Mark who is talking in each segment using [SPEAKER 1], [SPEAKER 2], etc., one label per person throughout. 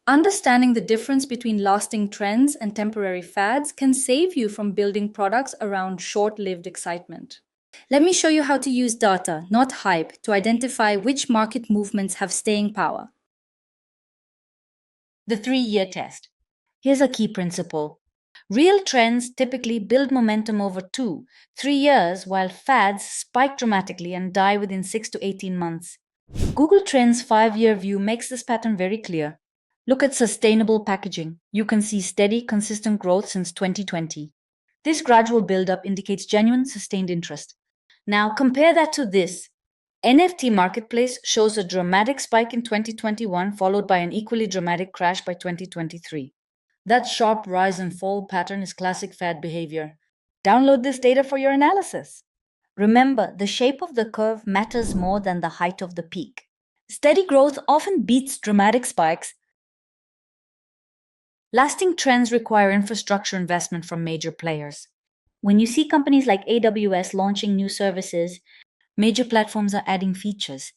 [SPEAKER 1] Understanding the difference between lasting trends and temporary fads can save you from building products around short-lived excitement. Let me show you how to use data, not hype, to identify which market movements have staying power. The 3-year test. Here's a key principle. Real trends typically build momentum over 2, 3 years, while fads spike dramatically and die within 6 to 18 months. Google Trends 5-year view makes this pattern very clear. Look at sustainable packaging. You can see steady, consistent growth since 2020. This gradual build-up indicates genuine, sustained interest. Now compare that to this. NFT marketplace shows a dramatic spike in 2021, followed by an equally dramatic crash by 2023. That sharp rise and fall pattern is classic fad behavior. Download this data for your analysis. Remember, the shape of the curve matters more than the height of the peak. Steady growth often beats dramatic spikes. Lasting trends require infrastructure investment from major players. When you see companies like AWS launching new services, major platforms are adding features,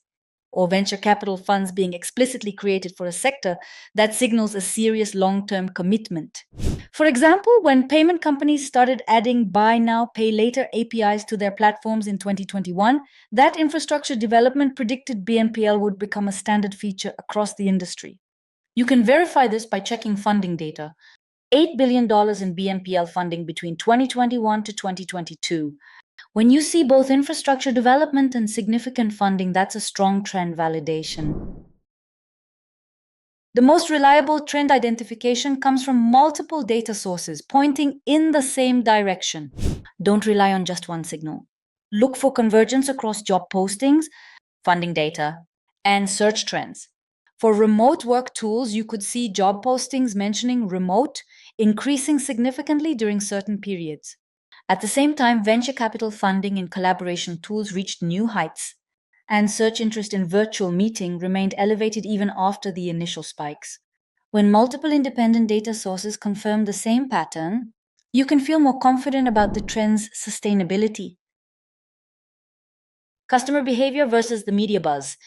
[SPEAKER 1] or venture capital funds being explicitly created for a sector, that signals a serious long-term commitment. For example, when payment companies started adding buy now, pay later APIs to their platforms in 2021, that infrastructure development predicted BNPL would become a standard feature across the industry. You can verify this by checking funding data. $8 billion in BNPL funding between 2021 to 2022. When you see both infrastructure development and significant funding, that's a strong trend validation. The most reliable trend identification comes from multiple data sources pointing in the same direction. Don't rely on just one signal. Look for convergence across job postings, funding data, and search trends. For remote work tools, you could see job postings mentioning remote increasing significantly during certain periods. At the same time, venture capital funding in collaboration tools reached new heights, and search interest in virtual meeting remained elevated even after the initial spikes. When multiple independent data sources confirm the same pattern, you can feel more confident about the trend's sustainability. Customer behavior versus the media buzz.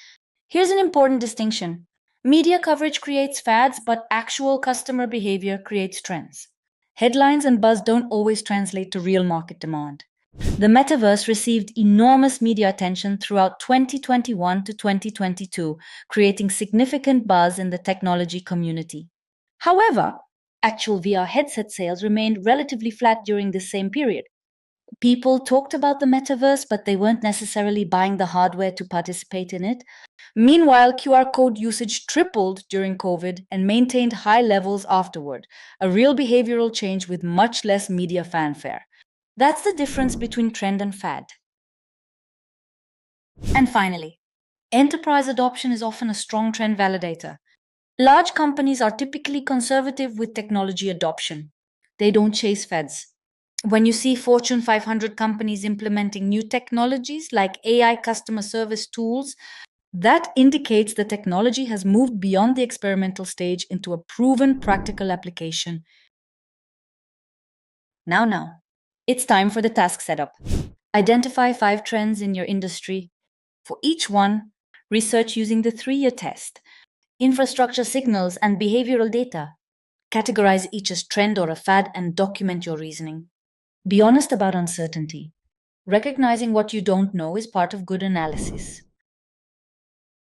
[SPEAKER 1] Here's an important distinction. Media coverage creates fads, but actual customer behavior creates trends. Headlines and buzz don't always translate to real market demand. The metaverse received enormous media attention throughout 2021 to 2022, creating significant buzz in the technology community. However, actual VR headset sales remained relatively flat during this same period. People talked about the metaverse, but they weren't necessarily buying the hardware to participate in it. Meanwhile, QR code usage tripled during COVID and maintained high levels afterward, a real behavioral change with much less media fanfare. That's the difference between trend and fad. And finally, enterprise adoption is often a strong trend validator. Large companies are typically conservative with technology adoption. They don't chase fads. When you see Fortune 500 companies implementing new technologies like AI customer service tools, that indicates the technology has moved beyond the experimental stage into a proven practical application. Now, it's time for the task setup. Identify 5 trends in your industry. For each one, research using the 3-year test, infrastructure signals, and behavioral data. Categorize each as trend or a fad and document your reasoning. Be honest about uncertainty. Recognizing what you don't know is part of good analysis.